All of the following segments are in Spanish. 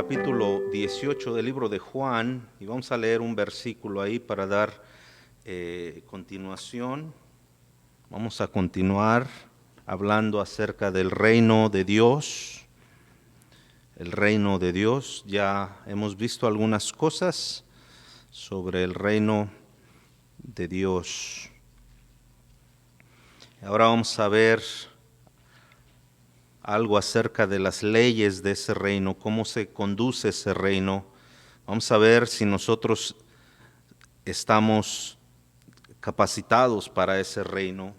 capítulo 18 del libro de Juan y vamos a leer un versículo ahí para dar continuación. Vamos a continuar hablando acerca del reino de Dios. El reino de Dios, ya hemos visto algunas cosas sobre el reino de Dios. Ahora vamos a ver algo acerca de las leyes de ese reino, cómo se conduce ese reino. Vamos a ver si nosotros estamos capacitados para ese reino.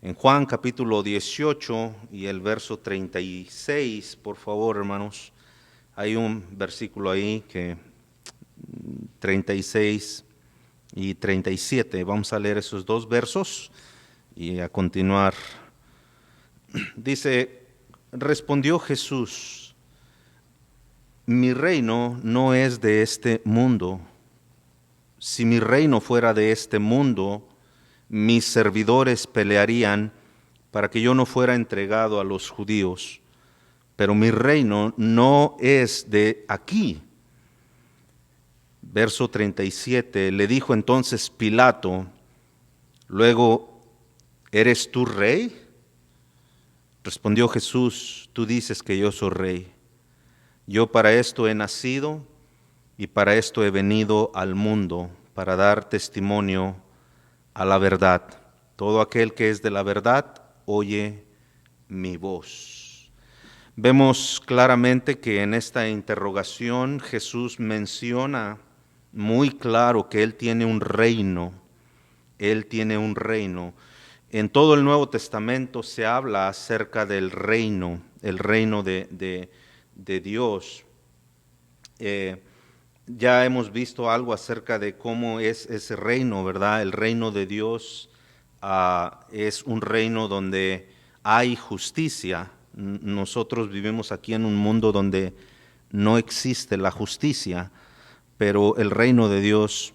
En Juan capítulo 18 y el verso 36, por favor, hermanos, hay un versículo ahí que 36 y 37. Vamos a leer esos dos versos y a continuar. Dice, respondió Jesús, mi reino no es de este mundo. Si mi reino fuera de este mundo, mis servidores pelearían para que yo no fuera entregado a los judíos. Pero mi reino no es de aquí. Verso 37, le dijo entonces Pilato, luego, ¿eres tú rey? Respondió Jesús, tú dices que yo soy rey. Yo para esto he nacido y para esto he venido al mundo, para dar testimonio a la verdad. Todo aquel que es de la verdad oye mi voz. Vemos claramente que en esta interrogación Jesús menciona muy claro que Él tiene un reino. Él tiene un reino. En todo el Nuevo Testamento se habla acerca del reino, el reino de Dios. Ya hemos visto algo acerca de cómo es ese reino, ¿verdad? El reino de Dios es un reino donde hay justicia. Nosotros vivimos aquí en un mundo donde no existe la justicia, pero el reino de Dios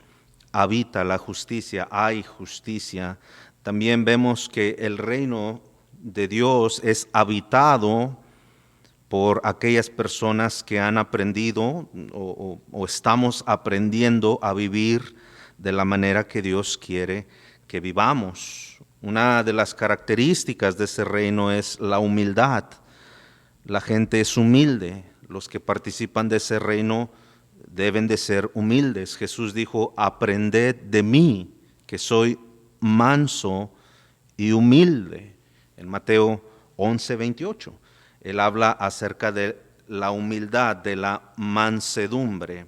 habita la justicia, hay justicia. También vemos que el reino de Dios es habitado por aquellas personas que han aprendido o estamos aprendiendo a vivir de la manera que Dios quiere que vivamos. Una de las características de ese reino es la humildad. La gente es humilde. Los que participan de ese reino deben de ser humildes. Jesús dijo, aprended de mí, que soy manso y humilde. En Mateo 11:28, Él habla acerca de la humildad, de la mansedumbre.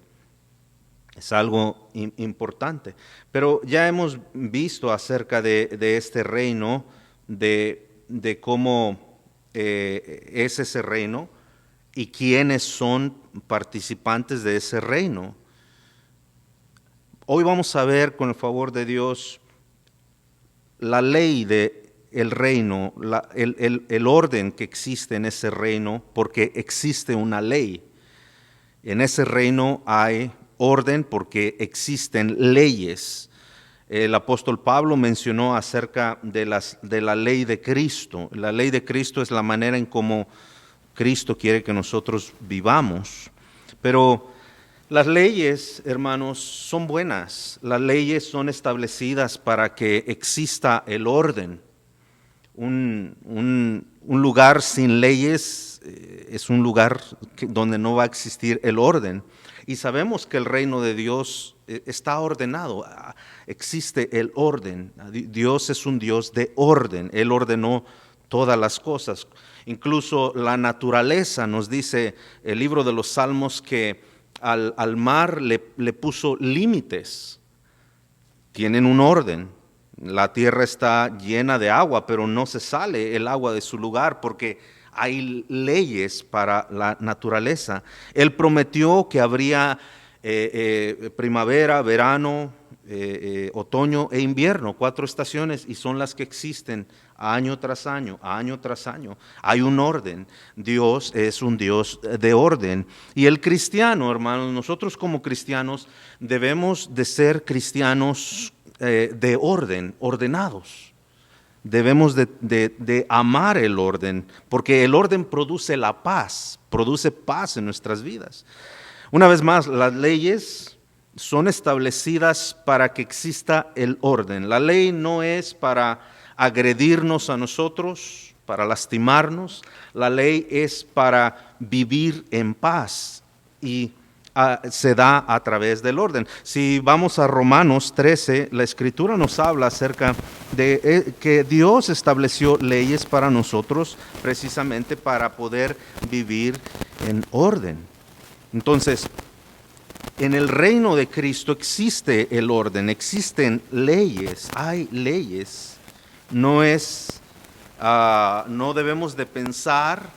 Es algo importante. Pero ya hemos visto acerca de este reino, de cómo es ese reino y quiénes son participantes de ese reino. Hoy vamos a ver, con el favor de Dios, la ley del reino, el orden que existe en ese reino, porque existe una ley. En ese reino hay orden porque existen leyes. El apóstol Pablo mencionó acerca de la ley de Cristo. La ley de Cristo es la manera en cómo Cristo quiere que nosotros vivamos. Pero las leyes, hermanos, son buenas. Las leyes son establecidas para que exista el orden. Un lugar sin leyes es un lugar donde no va a existir el orden. Y sabemos que el reino de Dios está ordenado, existe el orden. Dios es un Dios de orden, Él ordenó todas las cosas. Incluso la naturaleza, nos dice el libro de los Salmos, que al mar le puso límites, tienen un orden. La tierra está llena de agua, pero no se sale el agua de su lugar porque hay leyes para la naturaleza. Él prometió que habría primavera, verano, otoño e invierno, 4 estaciones, y son las que existen año tras año, año tras año. Hay un orden. Dios es un Dios de orden. Y el cristiano, hermanos, nosotros como cristianos debemos de ser cristianos de orden, ordenados. debemos de amar el orden, porque el orden produce la paz, produce paz en nuestras vidas. Una vez más, las leyes son establecidas para que exista el orden. La ley no es para agredirnos a nosotros, para lastimarnos. La ley es para vivir en paz y se da a través del orden. Si vamos a Romanos 13, la Escritura nos habla acerca de que Dios estableció leyes para nosotros precisamente para poder vivir en orden. Entonces, en el reino de Cristo existe el orden, existen leyes, hay leyes. No debemos de pensar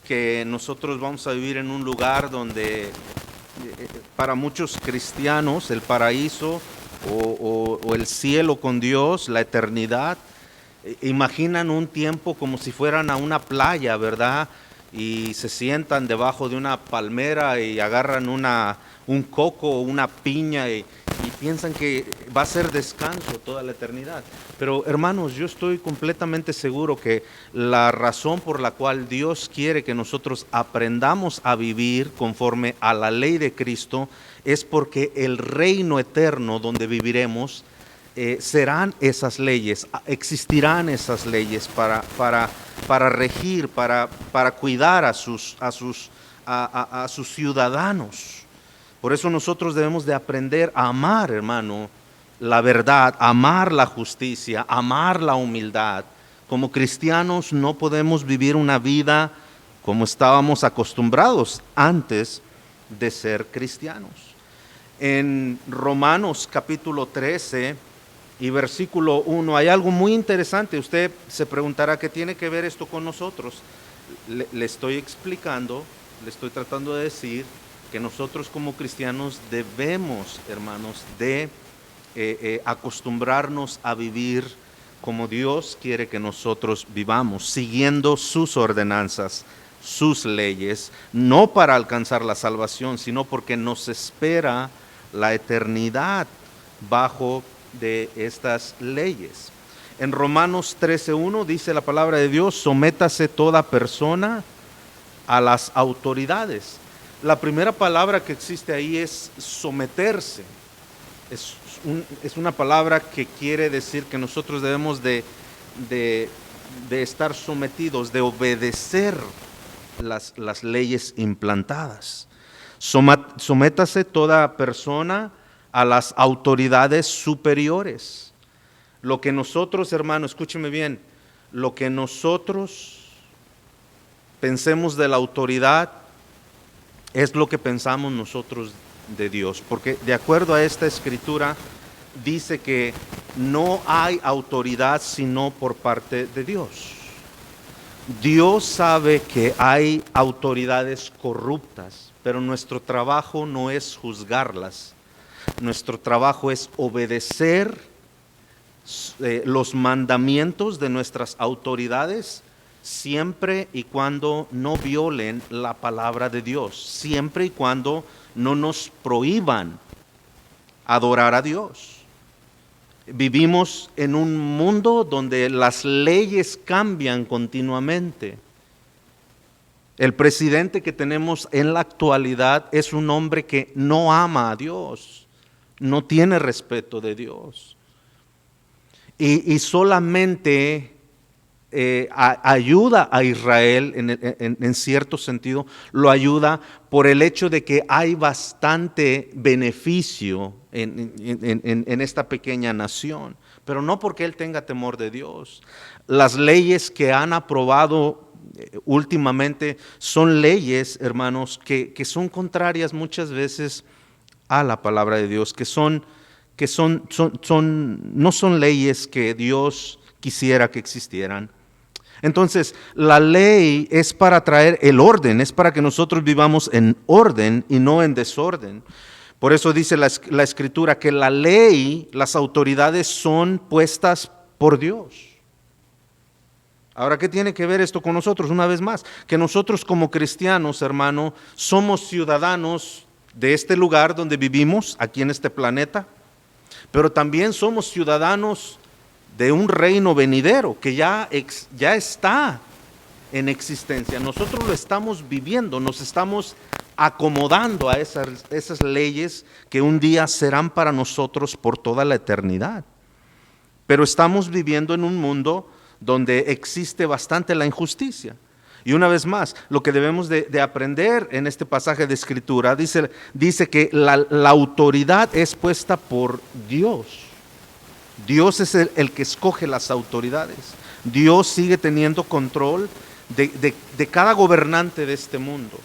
que nosotros vamos a vivir en un lugar donde para muchos cristianos el paraíso o el cielo con Dios, la eternidad, imaginan un tiempo como si fueran a una playa, ¿verdad? Y se sientan debajo de una palmera y agarran un coco o una piña y piensan que va a ser descanso toda la eternidad. Pero hermanos, yo estoy completamente seguro que la razón por la cual Dios quiere que nosotros aprendamos a vivir conforme a la ley de Cristo es porque el reino eterno donde viviremos serán esas leyes, existirán esas leyes para regir, para cuidar a sus ciudadanos. Por eso nosotros debemos de aprender a amar, hermano, la verdad, amar la justicia, amar la humildad. Como cristianos no podemos vivir una vida como estábamos acostumbrados antes de ser cristianos. En Romanos capítulo 13 y versículo 1 hay algo muy interesante. Usted se preguntará qué tiene que ver esto con nosotros. Le estoy explicando, le estoy tratando de decir que nosotros como cristianos debemos, hermanos, de acostumbrarnos a vivir como Dios quiere que nosotros vivamos, siguiendo sus ordenanzas, sus leyes, no para alcanzar la salvación, sino porque nos espera la eternidad bajo de estas leyes. En Romanos 13:1 dice la palabra de Dios: sométase toda persona a las autoridades. La primera palabra que existe ahí es someterse. Es una palabra que quiere decir que nosotros debemos de estar sometidos, de obedecer las leyes implantadas. Sométase toda persona a las autoridades superiores. Lo que nosotros, hermano, escúcheme bien, lo que nosotros pensemos de la autoridad es lo que pensamos nosotros de Dios, porque de acuerdo a esta escritura dice que no hay autoridad sino por parte de Dios. Dios sabe que hay autoridades corruptas, pero nuestro trabajo no es juzgarlas. Nuestro trabajo es obedecer los mandamientos de nuestras autoridades siempre y cuando no violen la palabra de Dios, siempre y cuando no nos prohíban adorar a Dios. Vivimos en un mundo donde las leyes cambian continuamente. El presidente que tenemos en la actualidad es un hombre que no ama a Dios, no tiene respeto de Dios. Y solamente ayuda a Israel en cierto sentido, lo ayuda por el hecho de que hay bastante beneficio en esta pequeña nación, pero no porque él tenga temor de Dios. Las leyes que han aprobado últimamente son leyes, hermanos, que son contrarias muchas veces a la palabra de Dios, no son leyes que Dios quisiera que existieran. Entonces, la ley es para traer el orden, es para que nosotros vivamos en orden y no en desorden. Por eso dice la Escritura que la ley, las autoridades son puestas por Dios. Ahora, ¿qué tiene que ver esto con nosotros? Una vez más, que nosotros como cristianos, hermano, somos ciudadanos de este lugar donde vivimos, aquí en este planeta, pero también somos ciudadanos de un reino venidero que ya está en existencia. Nosotros lo estamos viviendo, nos estamos acomodando a esas leyes que un día serán para nosotros por toda la eternidad. Pero estamos viviendo en un mundo donde existe bastante la injusticia. Y una vez más, lo que debemos de aprender en este pasaje de Escritura, dice que la autoridad es puesta por Dios. Dios es el que escoge las autoridades. Dios sigue teniendo control de cada gobernante de este mundo.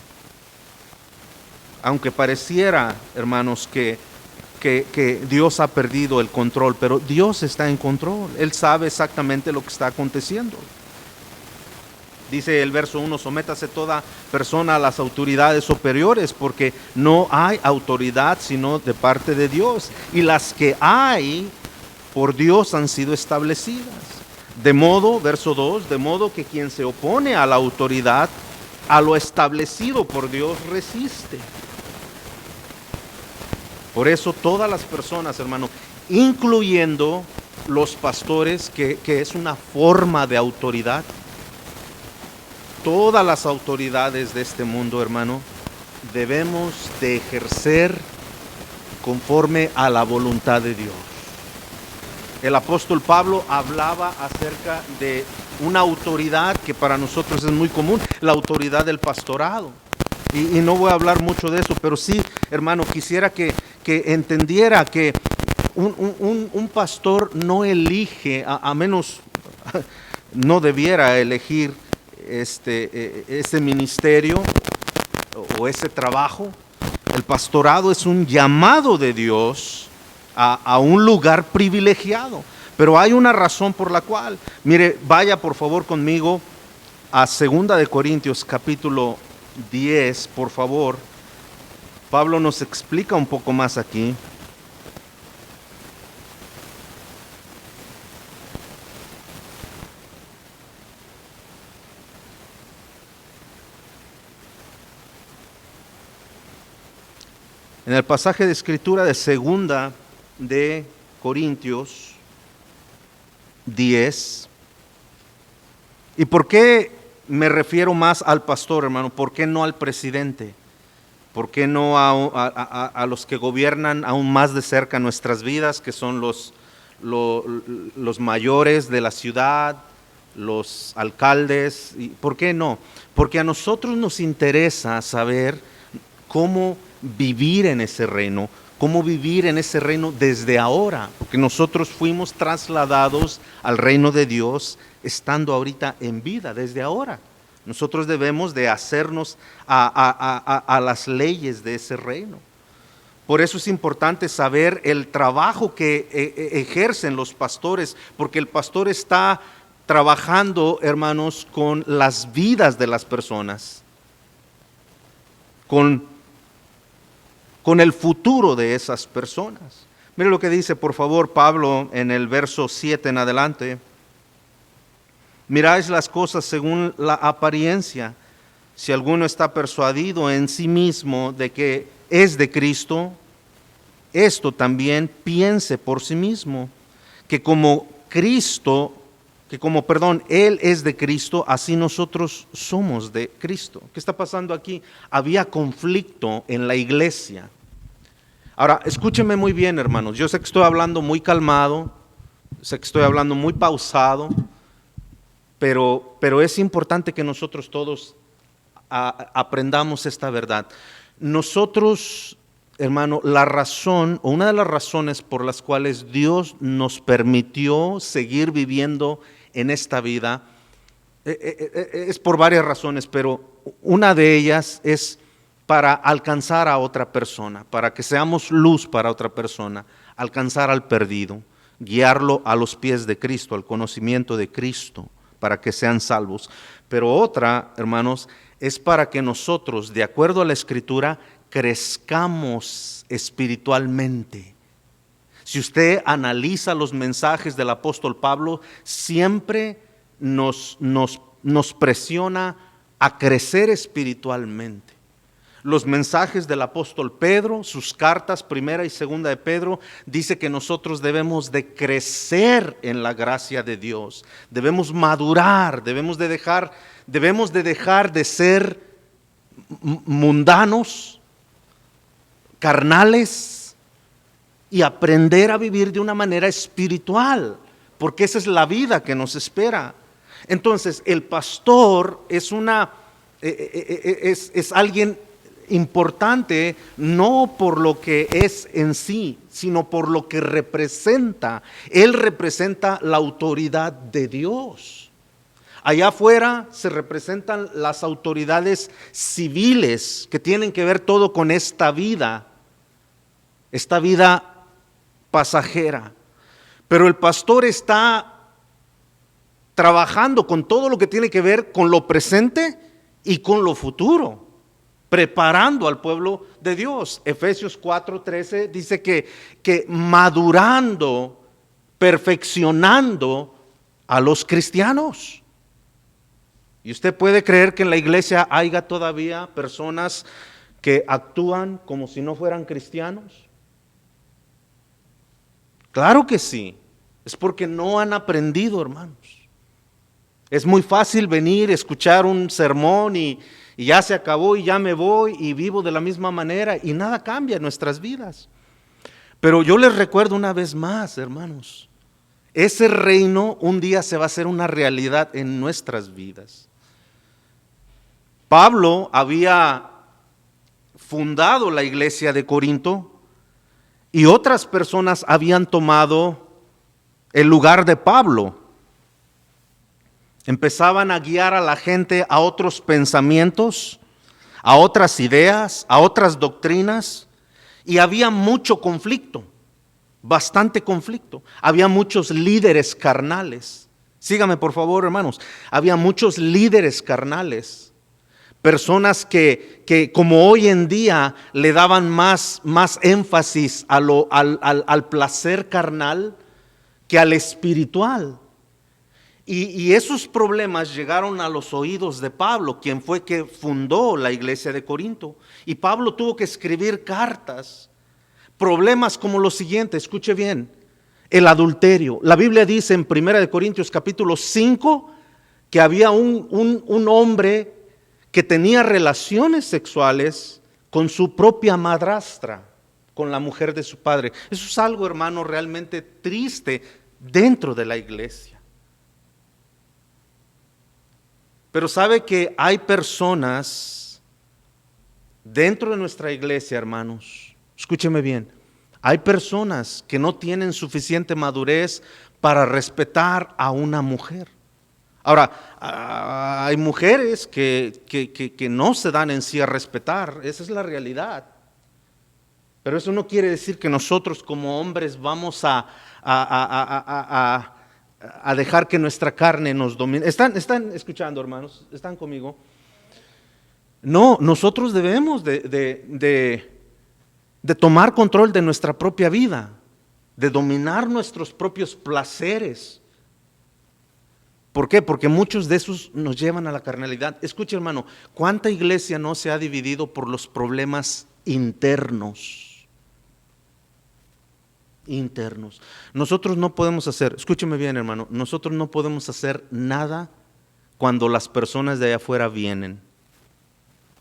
Aunque pareciera, hermanos, que Dios ha perdido el control, pero Dios está en control. Él sabe exactamente lo que está aconteciendo. Dice el verso 1, sométase toda persona a las autoridades superiores, porque no hay autoridad sino de parte de Dios, y las que hay por Dios han sido establecidas. De modo, verso 2, de modo que quien se opone a la autoridad, a lo establecido por Dios, resiste. Por eso todas las personas, hermano, incluyendo los pastores, que es una forma de autoridad, todas las autoridades de este mundo, hermano, debemos de ejercer conforme a la voluntad de Dios. El apóstol Pablo hablaba acerca de una autoridad que para nosotros es muy común, la autoridad del pastorado. Y no voy a hablar mucho de eso, pero sí, hermano, quisiera que entendiera que un pastor no elige, a menos no debiera elegir este ministerio o ese trabajo. El pastorado es un llamado de Dios a un lugar privilegiado, pero hay una razón por la cual. Mire, vaya por favor conmigo a 2 de Corintios capítulo 10, por favor. Pablo nos explica un poco más aquí. En el pasaje de escritura de 2 de Corintios 10. ¿Y por qué me refiero más al pastor, hermano? ¿Por qué no al presidente? ¿Por qué no a los que gobiernan aún más de cerca nuestras vidas, que son los mayores de la ciudad, los alcaldes? ¿Por qué no? Porque a nosotros nos interesa saber cómo vivir en ese reino, cómo vivir en ese reino desde ahora, porque nosotros fuimos trasladados al reino de Dios estando ahorita en vida, desde ahora. Nosotros debemos de hacernos a las leyes de ese reino. Por eso es importante saber el trabajo que ejercen los pastores, porque el pastor está trabajando, hermanos, con las vidas de las personas, con el futuro de esas personas. Mire lo que dice, por favor, Pablo en el verso 7 en adelante. Miráis las cosas según la apariencia. Si alguno está persuadido en sí mismo de que es de Cristo, esto también piense por sí mismo, que como Él es de Cristo, así nosotros somos de Cristo. ¿Qué está pasando aquí? Había conflicto en la iglesia. Ahora, escúchenme muy bien, hermanos. Yo sé que estoy hablando muy calmado, sé que estoy hablando muy pausado, pero es importante que nosotros todos aprendamos esta verdad. Nosotros, hermano, la razón, o una de las razones por las cuales Dios nos permitió seguir viviendo en esta vida, es por varias razones, pero una de ellas es para alcanzar a otra persona, para que seamos luz para otra persona, alcanzar al perdido, guiarlo a los pies de Cristo, al conocimiento de Cristo, para que sean salvos. Pero otra, hermanos, es para que nosotros, de acuerdo a la Escritura, crezcamos espiritualmente. Si usted analiza los mensajes del apóstol Pablo, siempre nos presiona a crecer espiritualmente. Los mensajes del apóstol Pedro, sus cartas, primera y segunda de Pedro, dice que nosotros debemos de crecer en la gracia de Dios, debemos madurar, debemos de dejar de ser mundanos, carnales, y aprender a vivir de una manera espiritual, porque esa es la vida que nos espera. Entonces, el pastor es alguien importante, no por lo que es en sí, sino por lo que representa. Él representa la autoridad de Dios. Allá afuera se representan las autoridades civiles que tienen que ver todo con esta vida pasajera. Pero el pastor está trabajando con todo lo que tiene que ver con lo presente y con lo futuro, preparando al pueblo de Dios. Efesios 4:13 dice que madurando, perfeccionando a los cristianos. Y usted puede creer que en la iglesia haya todavía personas que actúan como si no fueran cristianos. Claro que sí, es porque no han aprendido, hermanos. Es muy fácil venir, escuchar un sermón y ya se acabó y ya me voy y vivo de la misma manera y nada cambia en nuestras vidas. Pero yo les recuerdo una vez más, hermanos, ese reino un día se va a hacer una realidad en nuestras vidas. Pablo había fundado la iglesia de Corinto y otras personas habían tomado el lugar de Pablo. Empezaban a guiar a la gente a otros pensamientos, a otras ideas, a otras doctrinas, y había mucho conflicto, bastante conflicto. Había muchos líderes carnales. Sígame por favor, hermanos. Había muchos líderes carnales, personas que como hoy en día le daban más énfasis al placer carnal que al espiritual. Y esos problemas llegaron a los oídos de Pablo, quien fue que fundó la iglesia de Corinto. Y Pablo tuvo que escribir cartas, problemas como los siguientes, escuche bien, el adulterio. La Biblia dice en 1 Corintios capítulo 5 que había un hombre que tenía relaciones sexuales con su propia madrastra, con la mujer de su padre. Eso es algo, hermano, realmente triste dentro de la iglesia. Pero sabe que hay personas dentro de nuestra iglesia, hermanos, escúcheme bien, hay personas que no tienen suficiente madurez para respetar a una mujer. Ahora, hay mujeres que no se dan en sí a respetar, esa es la realidad. Pero eso no quiere decir que nosotros como hombres vamos a dejar que nuestra carne nos domine. ¿Están escuchando, hermanos? ¿Están conmigo? No, nosotros debemos de tomar control de nuestra propia vida, de dominar nuestros propios placeres. ¿Por qué? Porque muchos de esos nos llevan a la carnalidad. Escuche, hermano, ¿cuánta iglesia no se ha dividido por los problemas internos? Nosotros no podemos hacer, escúcheme bien, hermano, nosotros no podemos hacer nada cuando las personas de allá afuera vienen.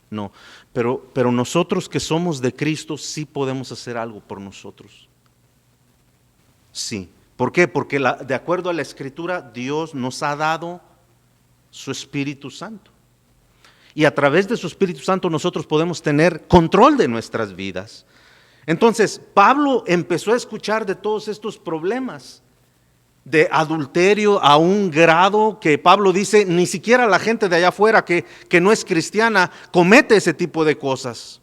No, pero nosotros que somos de Cristo sí podemos hacer algo por nosotros. Sí. ¿Por qué? Porque de acuerdo a la Escritura, Dios nos ha dado su Espíritu Santo. Y a través de su Espíritu Santo nosotros podemos tener control de nuestras vidas. Entonces, Pablo empezó a escuchar de todos estos problemas de adulterio a un grado que Pablo dice, ni siquiera la gente de allá afuera que no es cristiana comete ese tipo de cosas.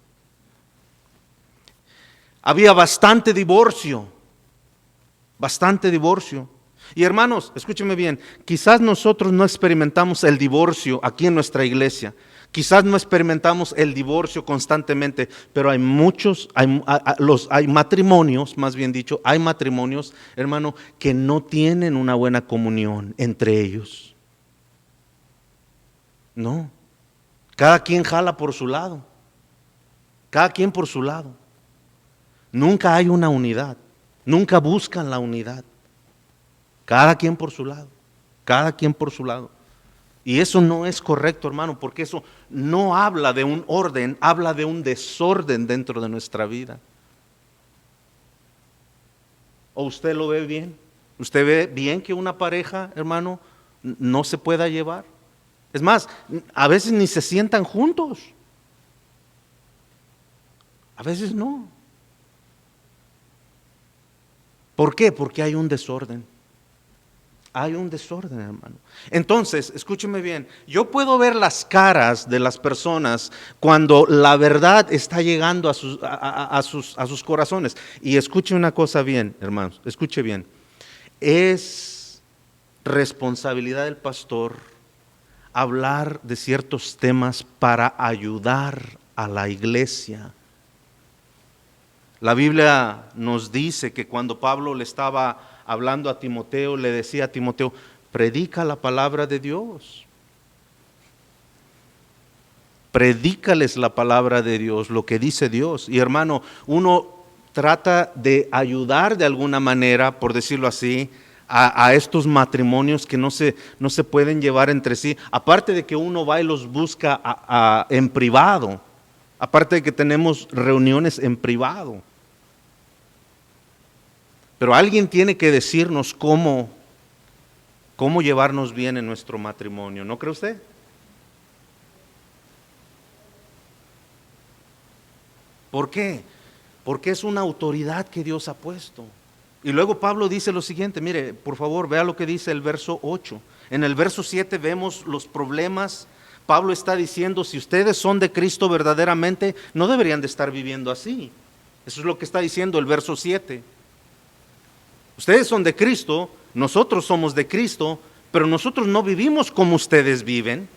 Había bastante divorcio. Y hermanos, escúchenme bien, quizás nosotros no experimentamos el divorcio aquí en nuestra iglesia, quizás no experimentamos el divorcio constantemente, pero hay matrimonios, más bien dicho, hay matrimonios, hermano, que no tienen una buena comunión entre ellos. No, cada quien jala por su lado. Cada quien por su lado. Nunca hay una unidad. Nunca buscan la unidad. Cada quien por su lado. Cada quien por su lado. Y eso no es correcto, hermano, porque eso no habla de un orden, habla de un desorden dentro de nuestra vida. ¿O usted lo ve bien? ¿Usted ve bien que una pareja, hermano, no se pueda llevar? Es más, a veces ni se sientan juntos. A veces no. ¿Por qué? Porque hay un desorden. Hay un desorden, hermano. Entonces, escúcheme bien, yo puedo ver las caras de las personas cuando la verdad está llegando a sus corazones. Y escuche una cosa bien, hermanos, escuche bien. Es responsabilidad del pastor hablar de ciertos temas para ayudar a la iglesia. La Biblia nos dice que cuando Pablo le estaba hablando a Timoteo, le decía a Timoteo, predica la palabra de Dios. Predícales la palabra de Dios, lo que dice Dios. Y hermano, uno trata de ayudar de alguna manera, por decirlo así, a estos matrimonios que no se pueden llevar entre sí. Aparte de que uno va y los busca en privado. Aparte de que tenemos reuniones en privado. Pero alguien tiene que decirnos cómo llevarnos bien en nuestro matrimonio, ¿no cree usted? ¿Por qué? Porque es una autoridad que Dios ha puesto. Y luego Pablo dice lo siguiente, mire, por favor, vea lo que dice el verso 8. En el verso 7 vemos los problemas. Pablo está diciendo, si ustedes son de Cristo verdaderamente, no deberían de estar viviendo así. Eso es lo que está diciendo el verso 7. Ustedes son de Cristo, nosotros somos de Cristo, pero nosotros no vivimos como ustedes viven.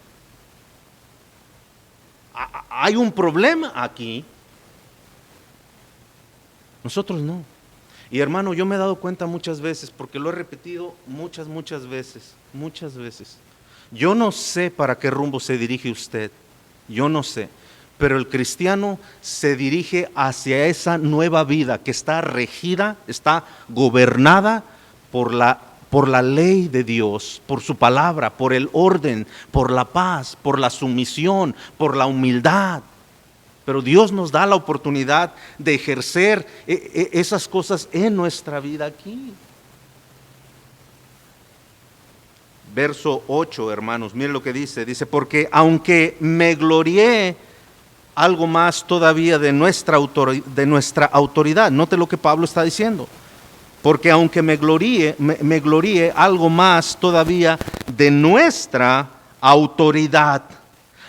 Hay un problema aquí. Nosotros no. Y hermano, yo me he dado cuenta muchas veces, porque lo he repetido muchas veces. Yo no sé para qué rumbo se dirige usted, yo no sé, pero el cristiano se dirige hacia esa nueva vida que está regida, está gobernada por la ley de Dios, por su palabra, por el orden, por la paz, por la sumisión, por la humildad. Pero Dios nos da la oportunidad de ejercer esas cosas en nuestra vida aquí. Verso 8, hermanos, miren lo que dice. Dice, porque aunque me glorié algo más todavía de nuestra autoridad. Note lo que Pablo está diciendo. Porque aunque me gloríe algo más todavía de nuestra autoridad,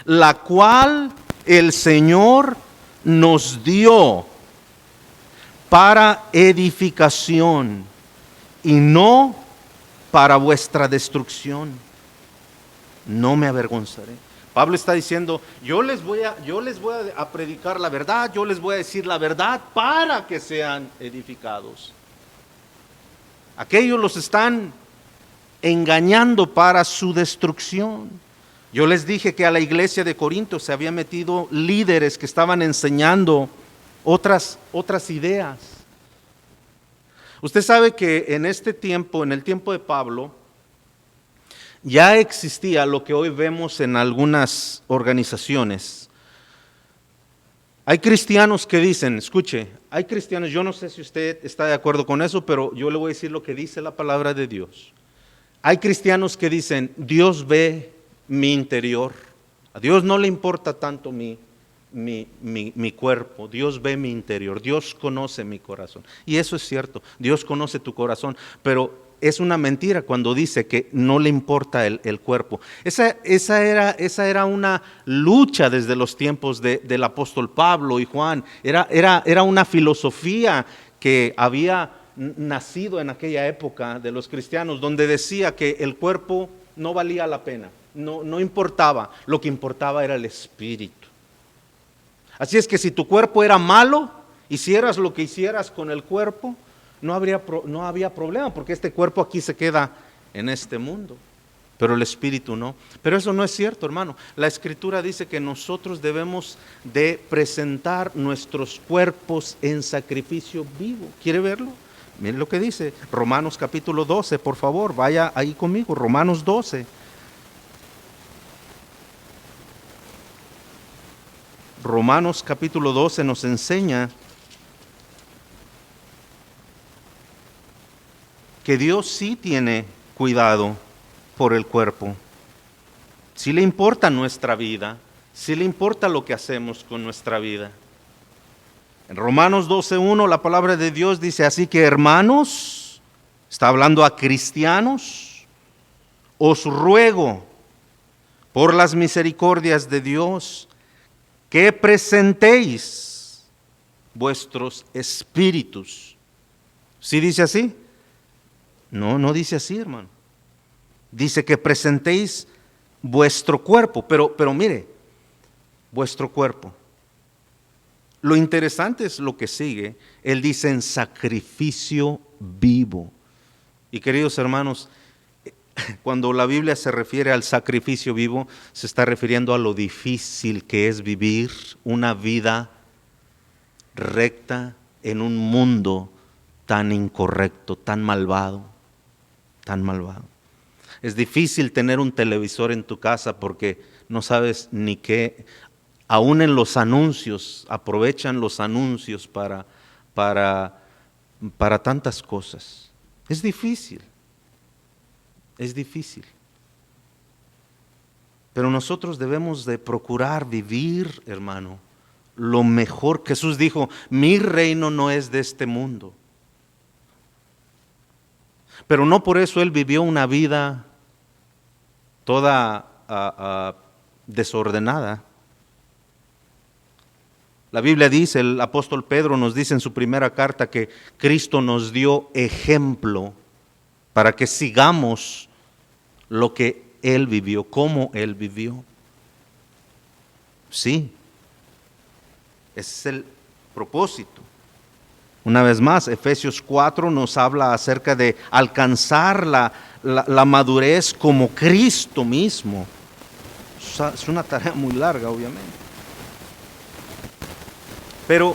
la cual el Señor nos dio para edificación y no para vuestra destrucción. No me avergonzaré. Pablo está diciendo, yo les voy a predicar la verdad, yo les voy a decir la verdad para que sean edificados. Aquellos los están engañando para su destrucción. Yo les dije que a la iglesia de Corinto se había metido líderes que estaban enseñando otras ideas. Usted sabe que en este tiempo, en el tiempo de Pablo, ya existía lo que hoy vemos en algunas organizaciones. Hay cristianos que dicen, escuche, hay cristianos, yo no sé si usted está de acuerdo con eso, pero yo le voy a decir lo que dice la palabra de Dios. Hay cristianos que dicen, Dios ve mi interior, a Dios no le importa tanto mi cuerpo, Dios ve mi interior, Dios conoce mi corazón. Y eso es cierto, Dios conoce tu corazón, pero es una mentira cuando dice que no le importa el cuerpo. Esa era una lucha desde los tiempos del apóstol Pablo y Juan. Era una filosofía que había nacido en aquella época de los cristianos, donde decía que el cuerpo no valía la pena, no importaba, lo que importaba era el espíritu. Así es que si tu cuerpo era malo, hicieras lo que hicieras con el cuerpo, no había problema, porque este cuerpo aquí se queda en este mundo. pero el espíritu no. Pero eso no es cierto, hermano. La Escritura dice que nosotros debemos de presentar nuestros cuerpos en sacrificio vivo. ¿Quiere verlo? Mire lo que dice Romanos capítulo 12, por favor, vaya ahí conmigo, Romanos 12. Romanos capítulo 12 nos enseña que Dios sí tiene cuidado por el cuerpo. Sí le importa nuestra vida, sí le importa lo que hacemos con nuestra vida. En Romanos 12:1 la palabra de Dios dice, así que hermanos, está hablando a cristianos, os ruego por las misericordias de Dios que presentéis vuestros espíritus. ¿Sí dice así? No, no dice así, hermano. Dice que presentéis vuestro cuerpo, pero mire, vuestro cuerpo. Lo interesante es lo que sigue. Él dice en sacrificio vivo. Y queridos hermanos, cuando la Biblia se refiere al sacrificio vivo, se está refiriendo a lo difícil que es vivir una vida recta en un mundo tan incorrecto, tan malvado, tan malvado. Es difícil tener un televisor en tu casa porque no sabes ni qué. Aún en los anuncios, aprovechan los anuncios para tantas cosas. Es difícil. Es difícil. Pero nosotros debemos de procurar vivir, hermano, lo mejor. Jesús dijo, mi reino no es de este mundo. Pero no por eso Él vivió una vida toda desordenada. La Biblia dice, el apóstol Pedro nos dice en su primera carta que Cristo nos dio ejemplo para que sigamos lo que Él vivió, cómo Él vivió. Sí, ese es el propósito. Una vez más, Efesios 4 nos habla acerca de alcanzar la madurez como Cristo mismo. Es una tarea muy larga, obviamente. Pero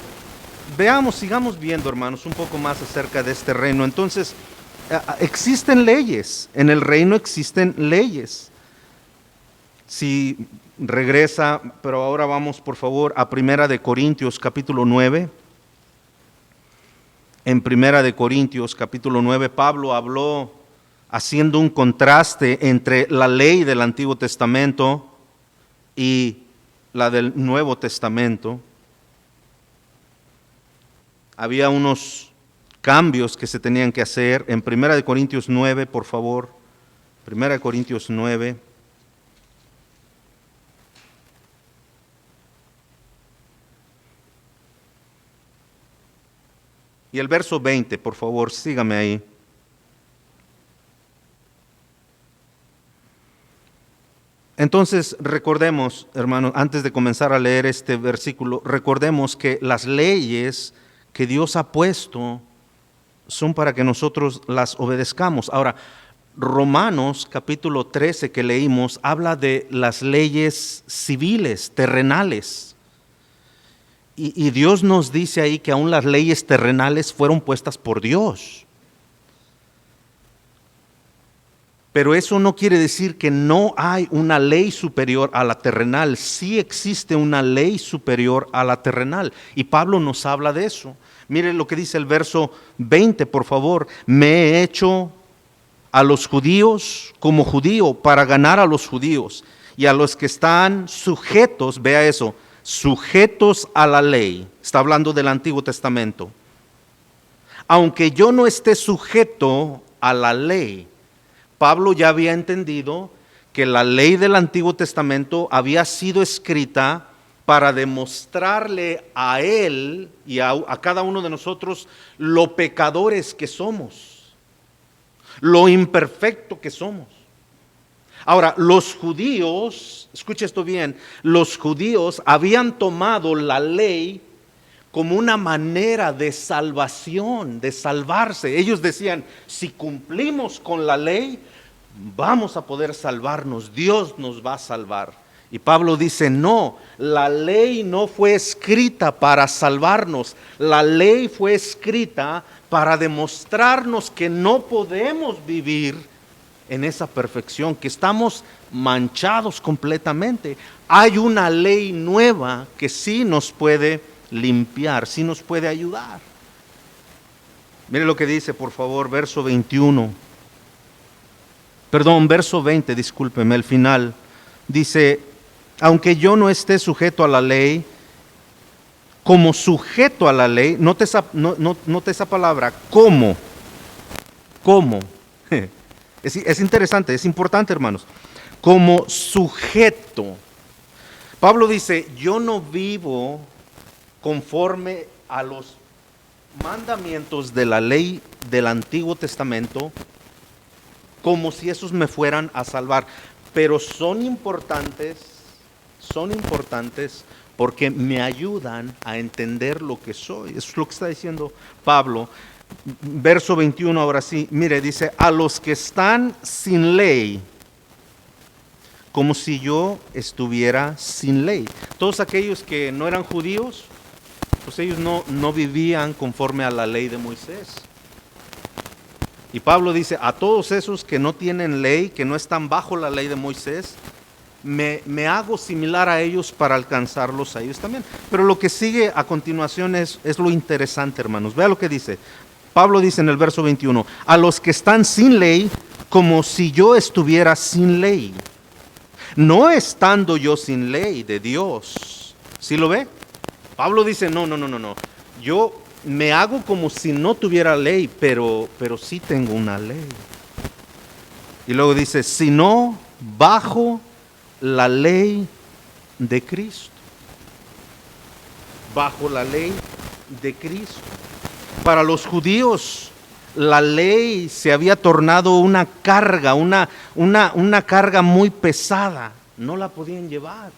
veamos, sigamos viendo, hermanos, un poco más acerca de este reino. Entonces, existen leyes, en el reino existen leyes. Si regresa, pero ahora vamos por favor a Primera de Corintios capítulo 9. En Primera de Corintios capítulo 9, Pablo habló haciendo un contraste entre la ley del Antiguo Testamento y la del Nuevo Testamento. Había unos cambios que se tenían que hacer. En Primera de Corintios 9, por favor. Primera de Corintios 9. Y el verso 20, por favor, sígame ahí. Entonces, recordemos, hermanos, antes de comenzar a leer este versículo, recordemos que las leyes que Dios ha puesto son para que nosotros las obedezcamos. Ahora, Romanos capítulo 13 que leímos habla de las leyes civiles, terrenales. Y Dios nos dice ahí que aún las leyes terrenales fueron puestas por Dios. Pero eso no quiere decir que no hay una ley superior a la terrenal. Sí existe una ley superior a la terrenal. Y Pablo nos habla de eso. Mire lo que dice el verso 20, por favor. Me he hecho a los judíos como judío para ganar a los judíos. Y a los que están sujetos, vea eso, sujetos a la ley. Está hablando del Antiguo Testamento. Aunque yo no esté sujeto a la ley, Pablo ya había entendido que la ley del Antiguo Testamento había sido escrita para demostrarle a él y a cada uno de nosotros lo pecadores que somos, lo imperfecto que somos. Ahora, los judíos, escuche esto bien, los judíos habían tomado la ley como una manera de salvación, de salvarse. Ellos decían, si cumplimos con la ley, vamos a poder salvarnos, Dios nos va a salvar. Y Pablo dice, no, la ley no fue escrita para salvarnos, la ley fue escrita para demostrarnos que no podemos vivir en esa perfección, que estamos manchados completamente. Hay una ley nueva que sí nos puede limpiar, sí nos puede ayudar. Mire lo que dice, por favor, verso 21. Perdón, verso 20, discúlpeme, al final. Dice, aunque yo no esté sujeto a la ley, como sujeto a la ley, note esa palabra, como. Es interesante, es importante, hermanos. Como sujeto. Pablo dice, yo no vivo conforme a los mandamientos de la ley del Antiguo Testamento como si esos me fueran a salvar, pero son importantes porque me ayudan a entender lo que soy. Eso es lo que está diciendo Pablo. Verso 21 ahora sí, mire, dice, a los que están sin ley, como si yo estuviera sin ley. Todos aquellos que no eran judíos, pues ellos no vivían conforme a la ley de Moisés. Y Pablo dice, a todos esos que no tienen ley, que no están bajo la ley de Moisés, me hago similar a ellos para alcanzarlos a ellos también. Pero lo que sigue a continuación es lo interesante, hermanos. Vea lo que dice. Pablo dice en el verso 21, a los que están sin ley, como si yo estuviera sin ley. No estando yo sin ley de Dios. ¿Sí lo ve? Pablo dice, no. Yo me hago como si no tuviera ley, pero sí tengo una ley. Y luego dice, sino bajo la ley de Cristo. Bajo la ley de Cristo. Para los judíos, la ley se había tornado una carga, una carga muy pesada. No la podían llevar.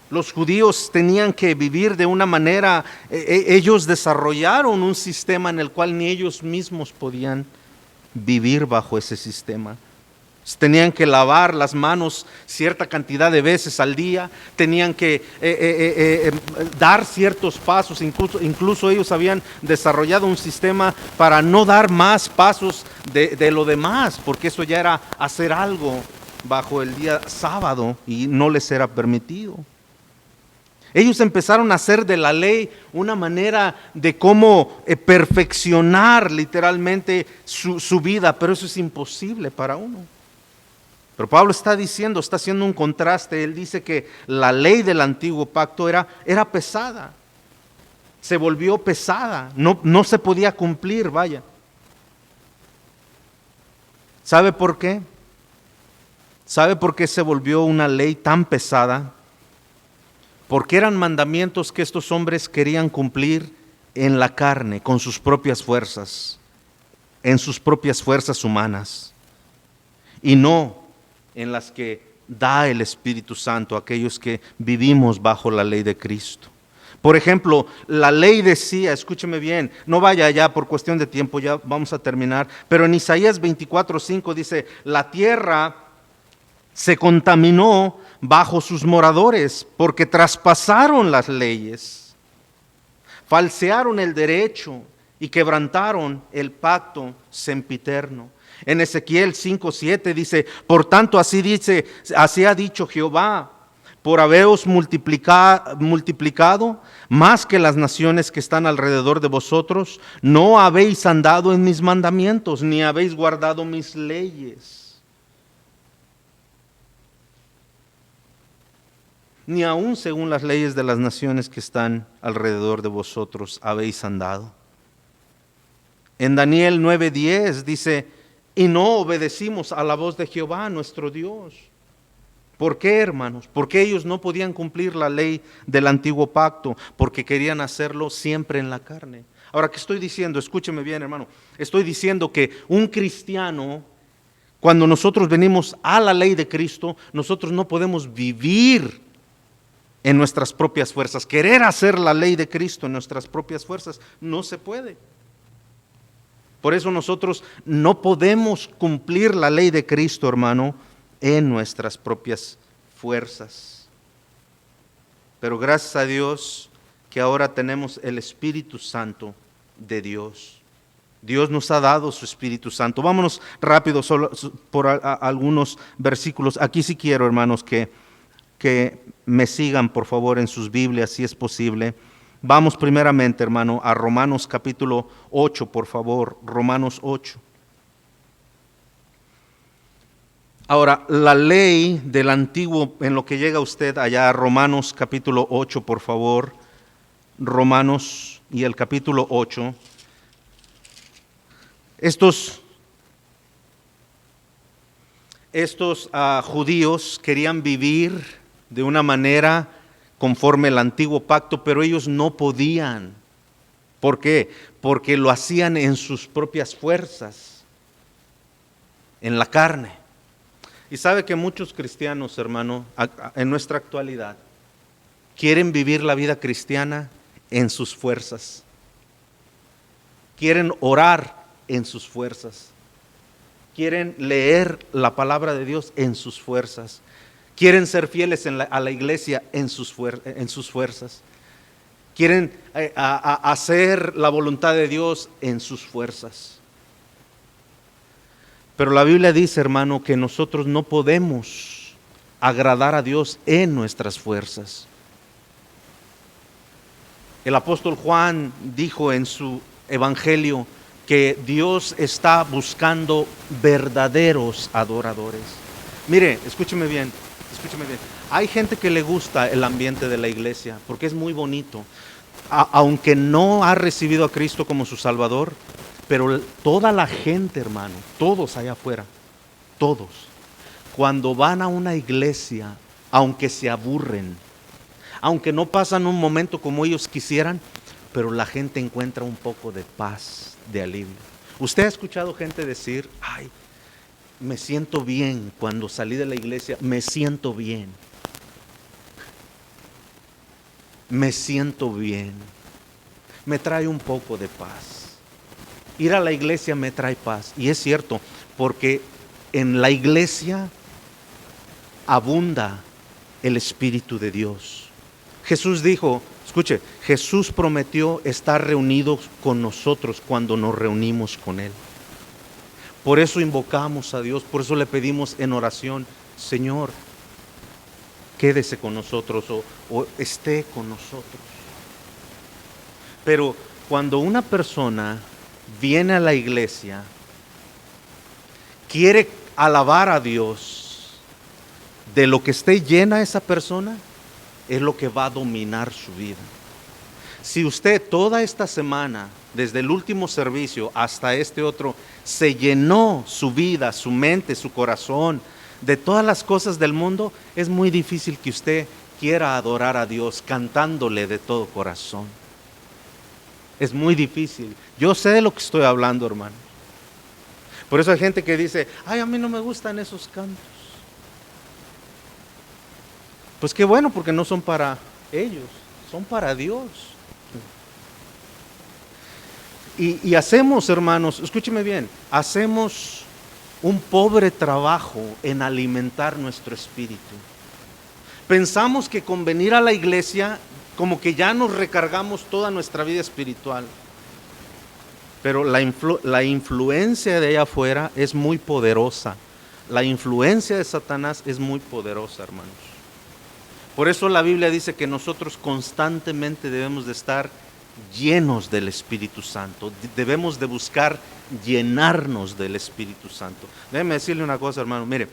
Los judíos tenían que vivir de una manera, ellos desarrollaron un sistema en el cual ni ellos mismos podían vivir bajo ese sistema. Tenían que lavar las manos cierta cantidad de veces al día, tenían que dar ciertos pasos, incluso ellos habían desarrollado un sistema para no dar más pasos de lo demás, porque eso ya era hacer algo bajo el día sábado y no les era permitido. Ellos empezaron a hacer de la ley una manera de cómo perfeccionar literalmente su vida, pero eso es imposible para uno. Pero Pablo está haciendo un contraste. Él dice que la ley del antiguo pacto era pesada, se volvió pesada, no se podía cumplir, vaya. ¿Sabe por qué? ¿Sabe por qué se volvió una ley tan pesada? Porque eran mandamientos que estos hombres querían cumplir en la carne, con sus propias fuerzas, en sus propias fuerzas humanas, y no en las que da el Espíritu Santo a aquellos que vivimos bajo la ley de Cristo. Por ejemplo, la ley decía, escúcheme bien, no vaya allá por cuestión de tiempo, ya vamos a terminar, pero en Isaías 24:5 dice, la tierra se contaminó bajo sus moradores, porque traspasaron las leyes, falsearon el derecho y quebrantaron el pacto sempiterno. En Ezequiel 5:7 dice, por tanto así ha dicho Jehová, por haberos multiplicado más que las naciones que están alrededor de vosotros, no habéis andado en mis mandamientos, ni habéis guardado mis leyes. Ni aun según las leyes de las naciones que están alrededor de vosotros habéis andado. En Daniel 9:10 dice, y no obedecimos a la voz de Jehová nuestro Dios. ¿Por qué, hermanos? Porque ellos no podían cumplir la ley del antiguo pacto, porque querían hacerlo siempre en la carne. Ahora, ¿qué estoy diciendo? Escúcheme bien, hermano. Estoy diciendo que un cristiano, cuando nosotros venimos a la ley de Cristo, nosotros no podemos vivir en nuestras propias fuerzas. Querer hacer la ley de Cristo en nuestras propias fuerzas no se puede. Por eso nosotros no podemos cumplir la ley de Cristo, hermano, en nuestras propias fuerzas. Pero gracias a Dios que ahora tenemos el Espíritu Santo de Dios. Dios nos ha dado su Espíritu Santo. Vámonos rápido solo por algunos versículos. Aquí sí quiero, hermanos, que me sigan, por favor, en sus Biblias, si es posible. Vamos primeramente, hermano, a Romanos capítulo 8, por favor. Romanos 8. Ahora, la ley del antiguo, en lo que llega usted allá a Romanos capítulo 8, por favor. Romanos y el capítulo 8. Estos judíos querían vivir de una manera conforme al antiguo pacto, pero ellos no podían. ¿Por qué? Porque lo hacían en sus propias fuerzas, en la carne. Y sabe que muchos cristianos, hermano, en nuestra actualidad, quieren vivir la vida cristiana en sus fuerzas. Quieren orar en sus fuerzas. Quieren leer la palabra de Dios en sus fuerzas. Quieren ser fieles a la iglesia en sus fuerzas. Quieren hacer la voluntad de Dios en sus fuerzas. Pero la Biblia dice, hermano, que nosotros no podemos agradar a Dios en nuestras fuerzas. El apóstol Juan dijo en su evangelio que Dios está buscando verdaderos adoradores. Mire, escúcheme bien. Hay gente que le gusta el ambiente de la iglesia porque es muy bonito, aunque no ha recibido a Cristo como su Salvador, pero toda la gente, hermano, todos allá afuera, todos, cuando van a una iglesia, aunque se aburren, aunque no pasan un momento como ellos quisieran, pero la gente encuentra un poco de paz, de alivio. ¿Usted ha escuchado gente decir, ay, me siento bien cuando salí de la iglesia, me siento bien? Me siento bien, me trae un poco de paz. Ir a la iglesia me trae paz. Y es cierto, porque en la iglesia abunda el Espíritu de Dios. Jesús dijo, escuche, Jesús prometió estar reunidos con nosotros cuando nos reunimos con Él. Por eso invocamos a Dios, por eso le pedimos en oración, Señor, quédese con nosotros o esté con nosotros. Pero cuando una persona viene a la iglesia, quiere alabar a Dios, de lo que esté llena esa persona, es lo que va a dominar su vida. Si usted toda esta semana, desde el último servicio hasta este otro, se llenó su vida, su mente, su corazón, de todas las cosas del mundo, es muy difícil que usted quiera adorar a Dios cantándole de todo corazón. Es muy difícil. Yo sé de lo que estoy hablando, hermano. Por eso hay gente que dice, ay, a mí no me gustan esos cantos. Pues qué bueno, porque no son para ellos, son para Dios. Y hacemos, hermanos, escúcheme bien, hacemos un pobre trabajo en alimentar nuestro espíritu. Pensamos que con venir a la iglesia, como que ya nos recargamos toda nuestra vida espiritual. Pero la influencia de allá afuera es muy poderosa. La influencia de Satanás es muy poderosa, hermanos. Por eso la Biblia dice que nosotros constantemente debemos de estar llenos del Espíritu Santo. Debemos de buscar llenarnos del Espíritu Santo. Déjeme decirle una cosa, hermano. Mire,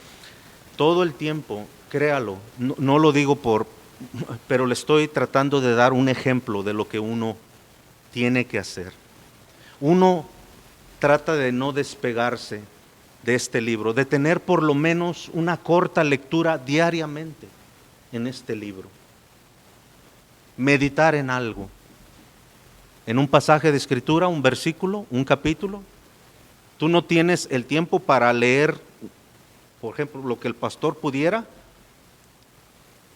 todo el tiempo, créalo, no lo digo pero le estoy tratando de dar un ejemplo de lo que uno tiene que hacer. Uno trata de no despegarse de este libro, de tener por lo menos una corta lectura diariamente en este libro. Meditar en algo, en un pasaje de escritura, un versículo, un capítulo. Tú no tienes el tiempo para leer, por ejemplo, lo que el pastor pudiera,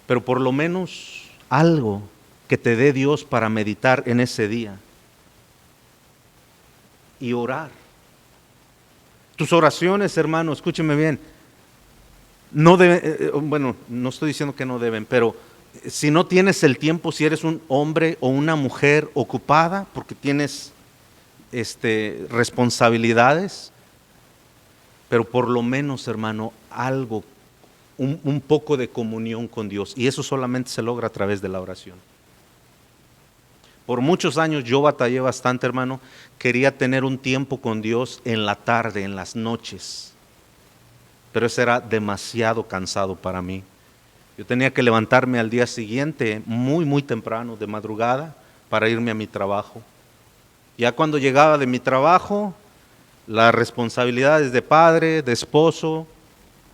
pero por lo menos algo que te dé Dios para meditar en ese día. Y orar. Tus oraciones, hermano, escúcheme bien, no deben, bueno, no estoy diciendo que no deben, pero si no tienes el tiempo, si eres un hombre o una mujer ocupada, porque tienes responsabilidades, pero por lo menos, hermano, algo, un poco de comunión con Dios, y eso solamente se logra a través de la oración. Por muchos años yo batallé bastante, hermano, quería tener un tiempo con Dios en la tarde, en las noches, pero eso era demasiado cansado para mí. Yo tenía que levantarme al día siguiente muy, muy temprano, de madrugada, para irme a mi trabajo. Ya cuando llegaba de mi trabajo, las responsabilidades de padre, de esposo,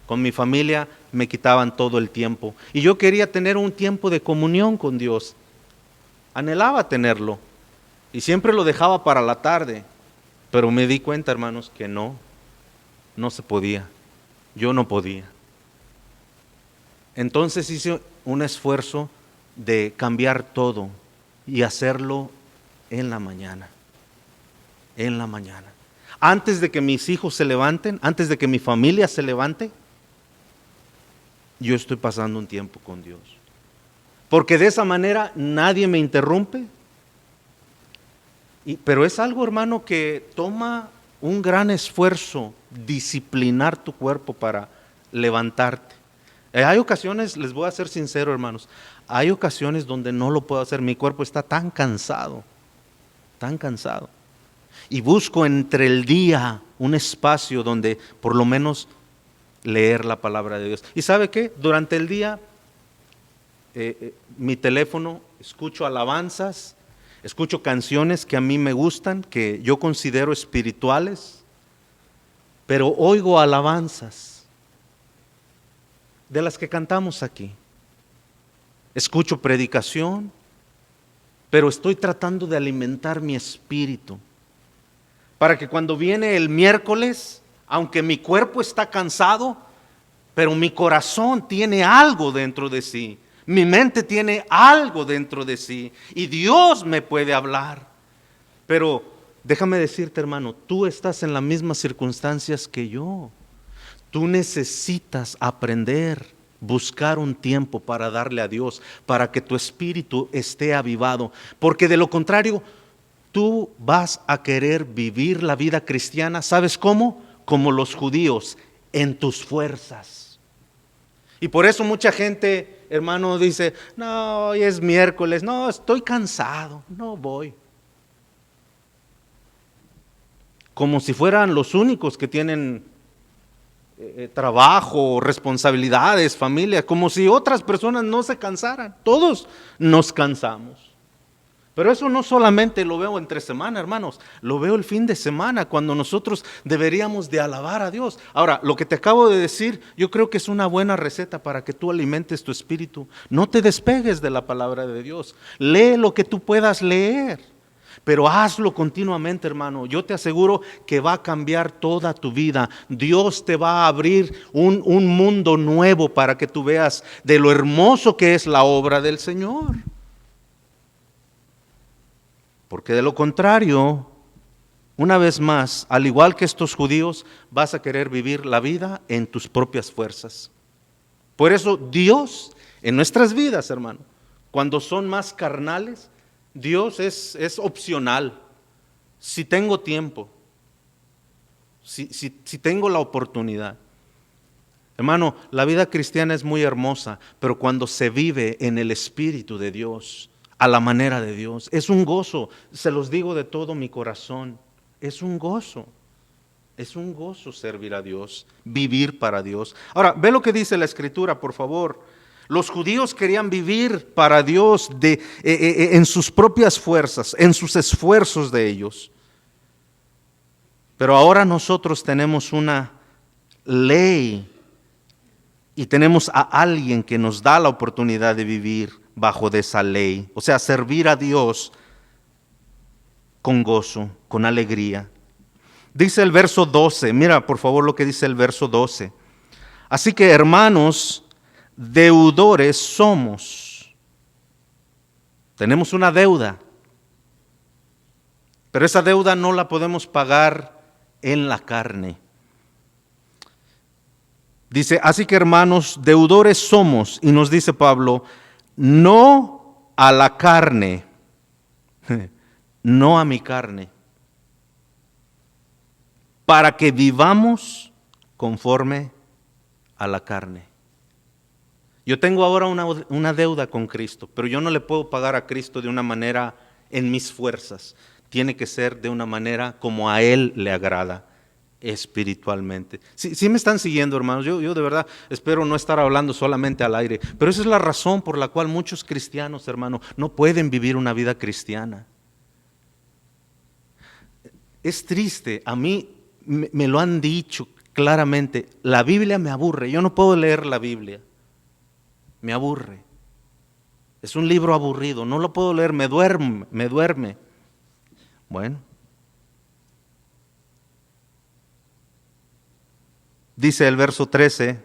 con mi familia, me quitaban todo el tiempo. Y yo quería tener un tiempo de comunión con Dios. Anhelaba tenerlo. Y siempre lo dejaba para la tarde. Pero me di cuenta, hermanos, que no se podía. Yo no podía. Entonces hice un esfuerzo de cambiar todo y hacerlo en la mañana. En la mañana. Antes de que mis hijos se levanten, antes de que mi familia se levante, yo estoy pasando un tiempo con Dios. Porque de esa manera nadie me interrumpe. Pero es algo, hermano, que toma un gran esfuerzo disciplinar tu cuerpo para levantarte. Hay ocasiones, les voy a ser sincero, hermanos, hay ocasiones donde no lo puedo hacer. Mi cuerpo está tan cansado. Y busco entre el día un espacio donde por lo menos leer la palabra de Dios. ¿Y sabe qué? Durante el día, mi teléfono, escucho alabanzas, escucho canciones que a mí me gustan, que yo considero espirituales, pero oigo alabanzas de las que cantamos aquí. Escucho predicación, pero estoy tratando de alimentar mi espíritu, para que cuando viene el miércoles, aunque mi cuerpo está cansado, pero mi corazón tiene algo dentro de sí, mi mente tiene algo dentro de sí, y Dios me puede hablar. Pero déjame decirte, hermano, tú estás en las mismas circunstancias que yo. Tú necesitas aprender, buscar un tiempo para darle a Dios, para que tu espíritu esté avivado, porque de lo contrario, tú vas a querer vivir la vida cristiana, ¿sabes cómo? Como los judíos, en tus fuerzas. Y por eso mucha gente, hermano, dice, no, hoy es miércoles, no, estoy cansado, no voy. Como si fueran los únicos que tienen trabajo, responsabilidades, familia, como si otras personas no se cansaran. Todos nos cansamos. Pero eso no solamente lo veo entre semana, hermanos, lo veo el fin de semana, cuando nosotros deberíamos de alabar a Dios. Ahora, lo que te acabo de decir, yo creo que es una buena receta para que tú alimentes tu espíritu. No te despegues de la palabra de Dios. Lee lo que tú puedas leer, pero hazlo continuamente, hermano. Yo te aseguro que va a cambiar toda tu vida. Dios te va a abrir un mundo nuevo para que tú veas de lo hermoso que es la obra del Señor. Porque de lo contrario, una vez más, al igual que estos judíos, vas a querer vivir la vida en tus propias fuerzas. Por eso Dios, en nuestras vidas, hermano, cuando son más carnales, Dios es opcional. Si tengo tiempo, si tengo la oportunidad. Hermano, la vida cristiana es muy hermosa, pero cuando se vive en el Espíritu de Dios, a la manera de Dios, es un gozo. Se los digo de todo mi corazón, es un gozo servir a Dios, vivir para Dios. Ahora, ve lo que dice la Escritura, por favor. Los judíos querían vivir para Dios en sus propias fuerzas, en sus esfuerzos de ellos. Pero ahora nosotros tenemos una ley y tenemos a alguien que nos da la oportunidad de vivir bajo de esa ley, o sea, servir a Dios con gozo, con alegría. Dice el verso 12, mira por favor lo que dice el verso 12. Así que, hermanos, deudores somos. Tenemos una deuda, pero esa deuda no la podemos pagar en la carne. Dice, así que hermanos, deudores somos, y nos dice Pablo, no a la carne, no a mi carne, para que vivamos conforme a la carne. Yo tengo ahora una deuda con Cristo, pero yo no le puedo pagar a Cristo de una manera en mis fuerzas. Tiene que ser de una manera como a Él le agrada espiritualmente. Sí me están siguiendo, hermanos. Yo de verdad espero no estar hablando solamente al aire, pero esa es la razón por la cual muchos cristianos, hermano, no pueden vivir una vida cristiana. Es triste, a mí me lo han dicho claramente, la Biblia me aburre, yo no puedo leer la Biblia, me aburre. Es un libro aburrido, no lo puedo leer, me duerme. Bueno, dice el verso 13,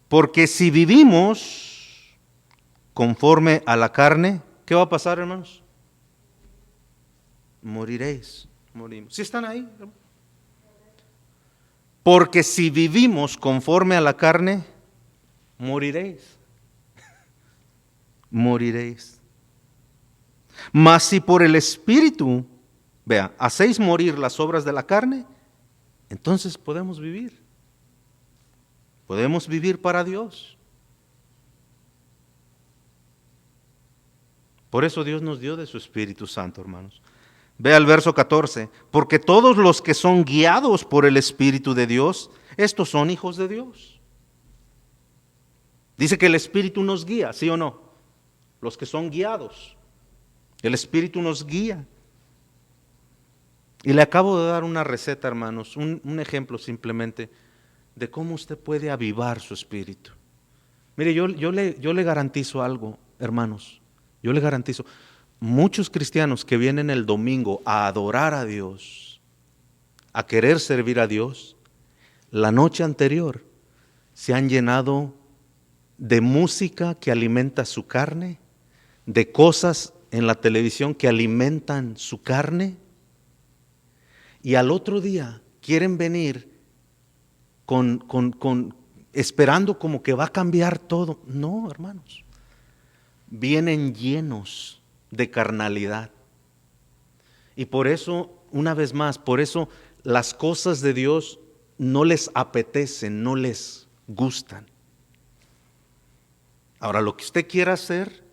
porque si vivimos conforme a la carne, ¿qué va a pasar, hermanos? Moriréis, morimos. ¿Sí están ahí? Porque si vivimos conforme a la carne, moriréis. Moriréis. Mas si por el Espíritu, vea, hacéis morir las obras de la carne, entonces podemos vivir. Podemos vivir para Dios. Por eso Dios nos dio de su Espíritu Santo, hermanos. Vea el verso 14, porque todos los que son guiados por el Espíritu de Dios, estos son hijos de Dios. Dice que el Espíritu nos guía, ¿sí o no? Los que son guiados, el Espíritu nos guía. Y le acabo de dar una receta, hermanos, un ejemplo simplemente de cómo usted puede avivar su espíritu. Mire, yo le garantizo algo, hermanos, yo le garantizo. Muchos cristianos que vienen el domingo a adorar a Dios, a querer servir a Dios, la noche anterior se han llenado de música que alimenta su carne, de cosas en la televisión que alimentan su carne, y al otro día quieren venir esperando como que va a cambiar todo. No, hermanos, vienen llenos de carnalidad. Y por eso, una vez más, por eso las cosas de Dios no les apetecen, no les gustan. Ahora, lo que usted quiera hacer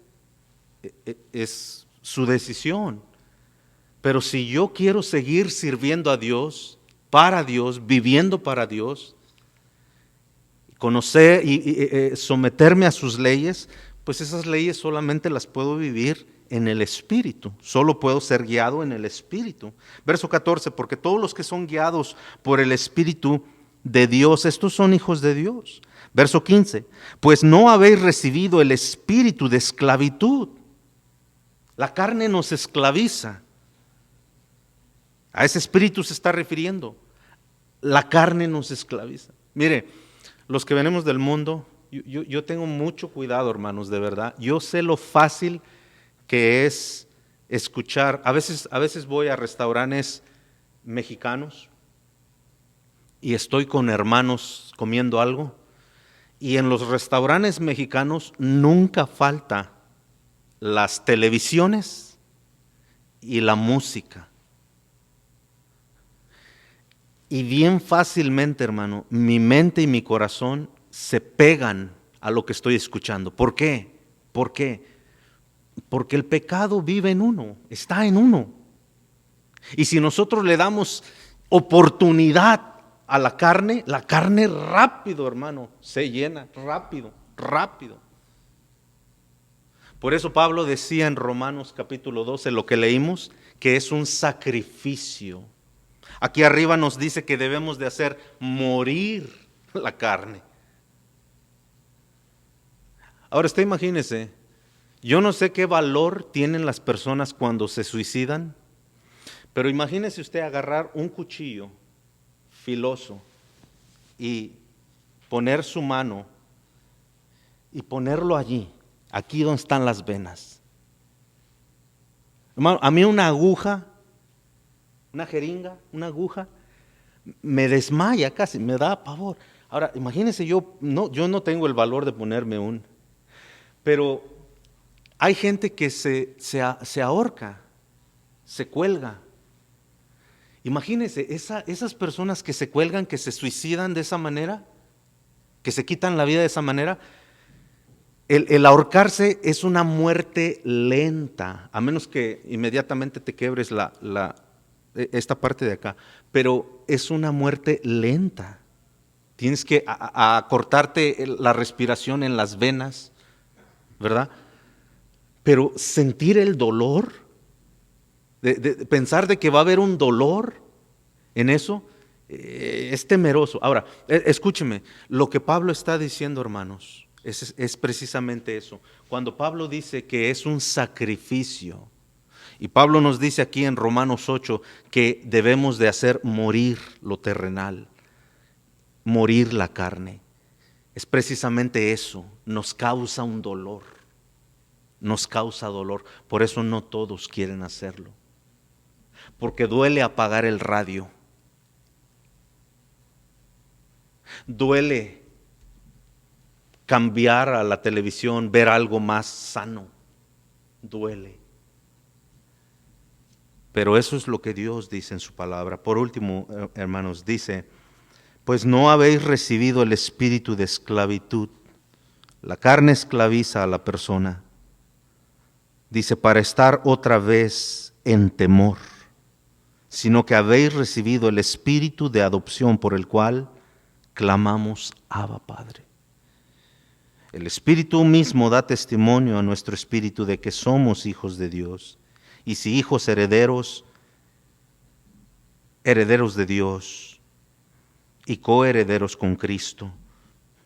es su decisión. Pero si yo quiero seguir sirviendo a Dios, para Dios, viviendo para Dios, conocer y someterme a sus leyes, pues esas leyes solamente las puedo vivir en el Espíritu. Solo puedo ser guiado en el Espíritu. Verso 14, porque todos los que son guiados por el Espíritu de Dios, estos son hijos de Dios. Verso 15, pues no habéis recibido el espíritu de esclavitud. La carne nos esclaviza. A ese espíritu se está refiriendo. La carne nos esclaviza. Mire, los que venimos del mundo, yo tengo mucho cuidado, hermanos, de verdad. Yo sé lo fácil que es escuchar. A veces voy a restaurantes mexicanos y estoy con hermanos comiendo algo. Y en los restaurantes mexicanos nunca falta las televisiones y la música. Y bien fácilmente, hermano, mi mente y mi corazón se pegan a lo que estoy escuchando. ¿Por qué? ¿Por qué? Porque el pecado vive en uno, está en uno. Y si nosotros le damos oportunidad a la carne rápido, hermano, se llena, rápido. Por eso Pablo decía en Romanos capítulo 12, lo que leímos, que es un sacrificio. Aquí arriba nos dice que debemos de hacer morir la carne. Ahora usted imagínese, yo no sé qué valor tienen las personas cuando se suicidan, pero imagínese usted agarrar un cuchillo filoso y poner su mano y ponerlo allí, aquí donde están las venas. Hermano, a mí una aguja, una jeringa, una aguja, me desmaya casi, me da pavor. Ahora, imagínense, yo no tengo el valor de ponerme pero hay gente que se ahorca, se cuelga. Imagínense, esas personas que se cuelgan, que se suicidan de esa manera, que se quitan la vida de esa manera. El ahorcarse es una muerte lenta, a menos que inmediatamente te quebres esta parte de acá, pero es una muerte lenta. Tienes que a cortarte la respiración en las venas, ¿verdad? Pero sentir el dolor, de pensar de que va a haber un dolor en eso, es temeroso. Ahora, escúcheme, lo que Pablo está diciendo, hermanos, es precisamente eso. Cuando Pablo dice que es un sacrificio, y Pablo nos dice aquí en Romanos 8 que debemos de hacer morir lo terrenal, morir la carne. Es precisamente eso, nos causa un dolor, nos causa dolor. Por eso no todos quieren hacerlo, porque duele apagar el radio, duele cambiar a la televisión, ver algo más sano, duele. Pero eso es lo que Dios dice en su palabra. Por último, hermanos, dice, pues no habéis recibido el espíritu de esclavitud. La carne esclaviza a la persona. Dice, para estar otra vez en temor, sino que habéis recibido el espíritu de adopción por el cual clamamos, Abba, Padre. El Espíritu mismo da testimonio a nuestro espíritu de que somos hijos de Dios. Y si hijos herederos, herederos de Dios y coherederos con Cristo,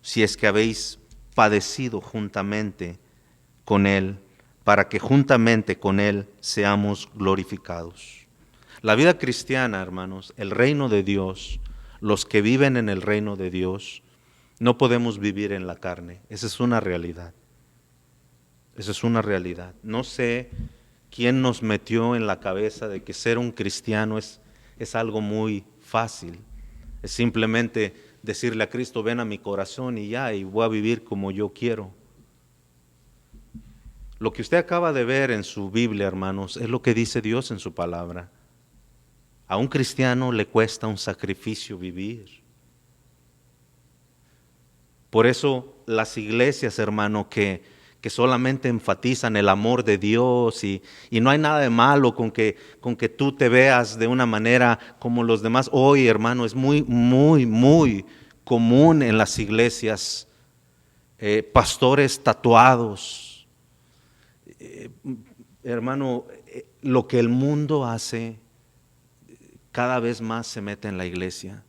si es que habéis padecido juntamente con Él, para que juntamente con Él seamos glorificados. La vida cristiana, hermanos, el reino de Dios, los que viven en el reino de Dios, no podemos vivir en la carne. Esa es una realidad. Esa es una realidad. No sé quién nos metió en la cabeza de que ser un cristiano es algo muy fácil. Es simplemente decirle a Cristo, ven a mi corazón y ya, y voy a vivir como yo quiero. Lo que usted acaba de ver en su Biblia, hermanos, es lo que dice Dios en su palabra. A un cristiano le cuesta un sacrificio vivir. Por eso las iglesias, hermano, que solamente enfatizan el amor de Dios y no hay nada de malo con que tú te veas de una manera como los demás. Hoy, hermano, es muy, muy, muy común en las iglesias pastores tatuados. Hermano, lo que el mundo hace cada vez más se mete en la iglesia.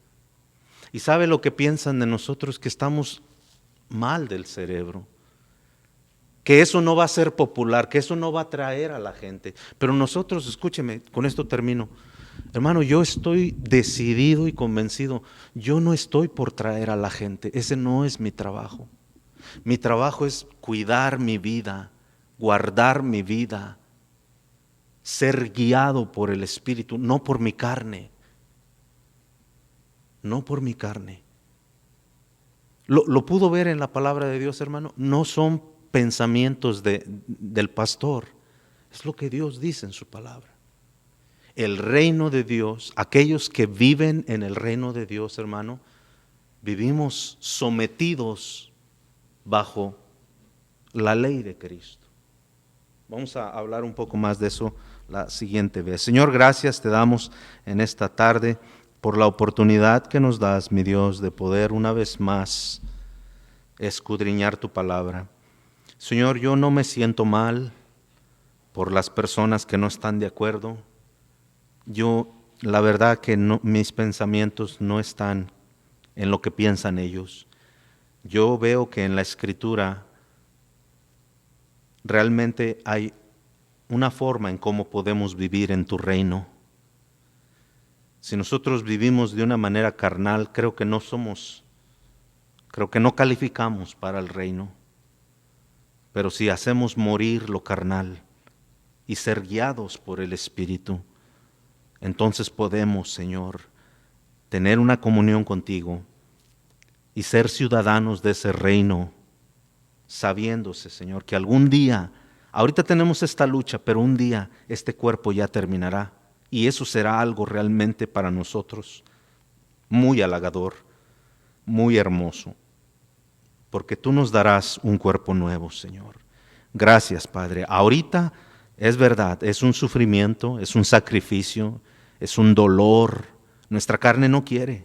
¿Y sabe lo que piensan de nosotros? Que estamos mal del cerebro, que eso no va a ser popular, que eso no va a atraer a la gente. Pero nosotros, escúcheme, con esto termino. Hermano, yo estoy decidido y convencido, yo no estoy por traer a la gente, ese no es mi trabajo. Mi trabajo es cuidar mi vida, guardar mi vida, ser guiado por el Espíritu, no por mi carne, no por mi carne. Lo pudo ver en la palabra de Dios, hermano. No son pensamientos del pastor. Es lo que Dios dice en su palabra. El reino de Dios, aquellos que viven en el reino de Dios, hermano, vivimos sometidos bajo la ley de Cristo. Vamos a hablar un poco más de eso la siguiente vez. Señor, gracias te damos en esta tarde por la oportunidad que nos das, mi Dios, de poder una vez más escudriñar tu palabra. Señor, yo no me siento mal por las personas que no están de acuerdo. Yo, la verdad que no, mis pensamientos no están en lo que piensan ellos. Yo veo que en la Escritura realmente hay una forma en cómo podemos vivir en tu reino. Si nosotros vivimos de una manera carnal, creo que no calificamos para el reino. Pero si hacemos morir lo carnal y ser guiados por el Espíritu, entonces podemos, Señor, tener una comunión contigo y ser ciudadanos de ese reino, sabiéndose, Señor, que algún día, ahorita tenemos esta lucha, pero un día este cuerpo ya terminará y eso será algo realmente para nosotros muy halagador, muy hermoso, porque tú nos darás un cuerpo nuevo, Señor. Gracias, Padre. Ahorita es verdad, es un sufrimiento, es un sacrificio, es un dolor. Nuestra carne no quiere,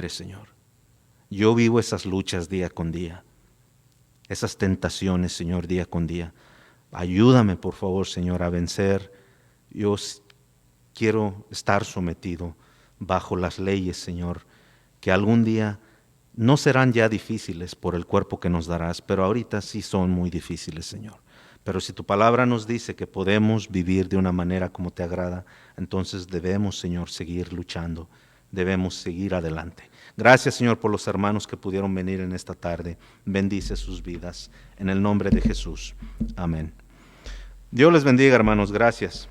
Señor. Yo vivo esas luchas día con día, esas tentaciones, Señor, día con día. Ayúdame, por favor, Señor, a vencer. Yo quiero estar sometido bajo las leyes, Señor, que algún día no serán ya difíciles por el cuerpo que nos darás, pero ahorita sí son muy difíciles, Señor. Pero si tu palabra nos dice que podemos vivir de una manera como te agrada, entonces debemos, Señor, seguir luchando, debemos seguir adelante. Gracias, Señor, por los hermanos que pudieron venir en esta tarde. Bendice sus vidas. En el nombre de Jesús. Amén. Dios les bendiga, hermanos. Gracias.